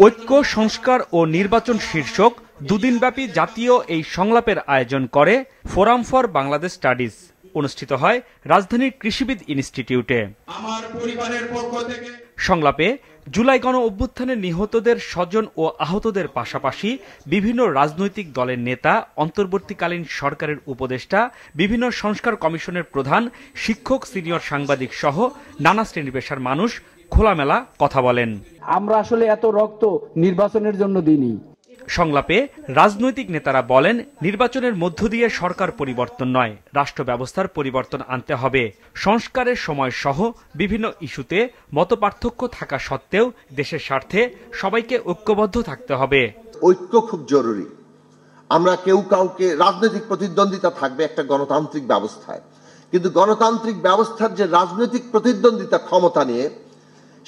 ঐক্য, সংস্কার ও নির্বাচন শীর্ষক দুদিনব্যাপী জাতীয় এই সংলাপের আয়োজন করে ফোরাম ফর বাংলাদেশ স্টাডিজ। অনুষ্ঠিত হয় রাজধানীর কৃষিবিদ ইনস্টিটিউটে। সংলাপে জুলাই গণ অভ্যুত্থানে নিহতদের স্বজন ও আহতদের পাশাপাশি বিভিন্ন রাজনৈতিক দলের নেতা, অন্তর্বর্তীকালীন সরকারের উপদেষ্টা, বিভিন্ন সংস্কার কমিশনের প্রধান, শিক্ষক, সিনিয়র সাংবাদিক সহ নানা শ্রেণী পেশার মানুষ খোলামেলা কথা বলেন। আমরা আসলে এত রক্ত নির্বাচনের জন্য দিইনি। সংলাপে রাজনৈতিক নেতারা বলেন, নির্বাচনের মধ্য দিয়ে সরকার পরিবর্তন নয়, রাষ্ট্র ব্যবস্থার পরিবর্তন আনতে হবে। সংস্কারের সময় সহ বিভিন্ন ইস্যুতে মতপার্থক্য থাকা সত্ত্বেও দেশের স্বার্থে সবাইকে ঐক্যবদ্ধ থাকতে হবে। ঐক্য খুব জরুরি। আমরা কেউ কাউকে, রাজনৈতিক প্রতিদ্বন্দ্বিতা থাকবে একটা গণতান্ত্রিক ব্যবস্থায়, কিন্তু গণতান্ত্রিক ব্যবস্থার যে রাজনৈতিক প্রতিদ্বন্দ্বিতা ক্ষমতা নিয়ে,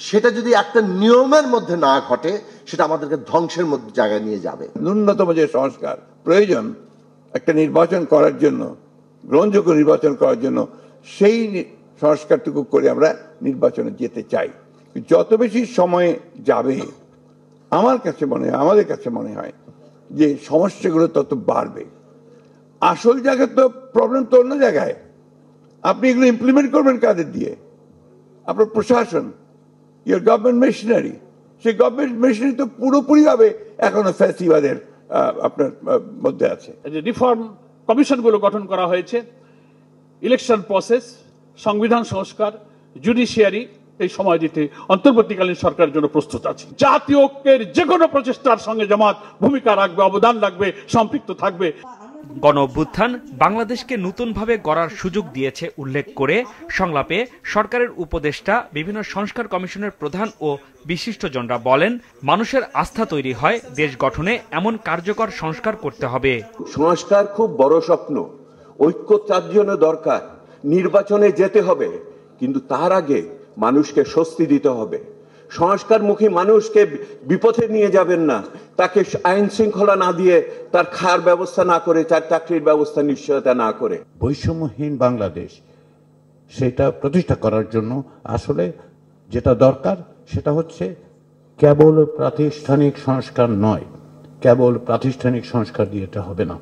সেটা যদি একটা নিয়মের মধ্যে না ঘটে, সেটা আমাদেরকে ধ্বংসের মধ্যে জায়গায় নিয়ে যাবে। ন্যূনতম যে সংস্কার প্রয়োজন একটা নির্বাচন করার জন্য, গ্রহণযোগ্য নির্বাচন করার জন্য, সেই সংস্কারটুকু করে আমরা নির্বাচনে যেতে চাই। যত বেশি সময় যাবে আমার কাছে মনে হয়, আমাদের কাছে মনে হয় যে সমস্যাগুলো তত বাড়বে। আসল জায়গায় তো প্রবলেম তো অন্য জায়গায়। আপনি এগুলো ইমপ্লিমেন্ট করবেন কাদের দিয়ে? আপনার প্রশাসন, ইয়োর গভর্নমেন্ট মেশিনারি, সেই গভর্নমেন্ট মেশিনারি তো পুরোপুরিভাবে এখনো ফ্যাসিবাদের আপনার মধ্যে আছে। রিফর্ম কমিশনগুলো গঠন করা হয়েছে, ইলেকশন প্রসেস, সংবিধান সংস্কার, জুডিশিয়ারি, এই সময় দিতে অন্তর্বর্তীকালীন সরকারের জন্য প্রস্তুত আছে। জাতীয় ঐক্যের যে কোনো প্রচেষ্টার সঙ্গে জামাত ভূমিকা রাখবে, অবদান রাখবে, সম্পৃক্ত থাকবে। গণ অভ্যুত্থান বাংলাদেশকে নতুনভাবে গড়ার সুযোগ দিয়েছে উল্লেখ করে সংলাপে সরকারের উপদেষ্টা, বিভিন্ন সংস্কার কমিশনের প্রধান ও বিশিষ্টজনরা বলেন, মানুষের আস্থা তৈরি হয় দেশ গঠনে এমন কার্যকর সংস্কার করতে হবে। সংস্কার খুব বড় স্বপ্ন, ঐক্য তার জন্য দরকার। নির্বাচনে যেতে হবে, কিন্তু তার আগে মানুষকে স্বস্তি দিতে হবে। সংস্কারমুখী মানুষকে বিপথে নিয়ে যাবেন না, তাকে আইন শৃঙ্খলা না দিয়ে, তার খাওয়ার ব্যবস্থা না করে, তার চাকরির ব্যবস্থা নিশ্চয়তা না করে। বৈষম্যহীন বাংলাদেশ সেটা প্রতিষ্ঠা করার জন্য আসলে যেটা দরকার সেটা হচ্ছে কেবল প্রাতিষ্ঠানিক সংস্কার নয়, কেবল প্রাতিষ্ঠানিক সংস্কার দিয়ে এটা হবে না।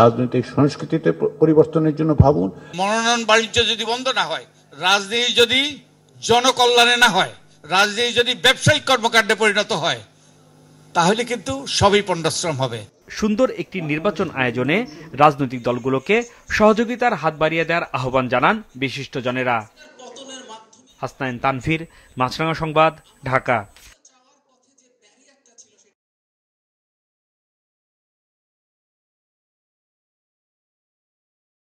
রাজনৈতিক সংস্কৃতিতে পরিবর্তনের জন্য ভাবুন। মনোনয়ন বাণিজ্য যদি বন্ধ না হয়, রাজনীতি যদি জনকল্যাণে না হয়, রাজনীতি যদি ব্যবসায়িক কর্মকাণ্ডে পরিণত হয়, তাহলে কিন্তু সবই পণ্ডশ্রম হবে। সুন্দর একটি নির্বাচন আয়োজনে রাজনৈতিক দলগুলোকে সহযোগিতার হাত বাড়িয়ে দেওয়ার আহ্বান জানান বিশিষ্টজনেরা। হাসনাইন তানভীর, মাছরাঙা সংবাদ, ঢাকা।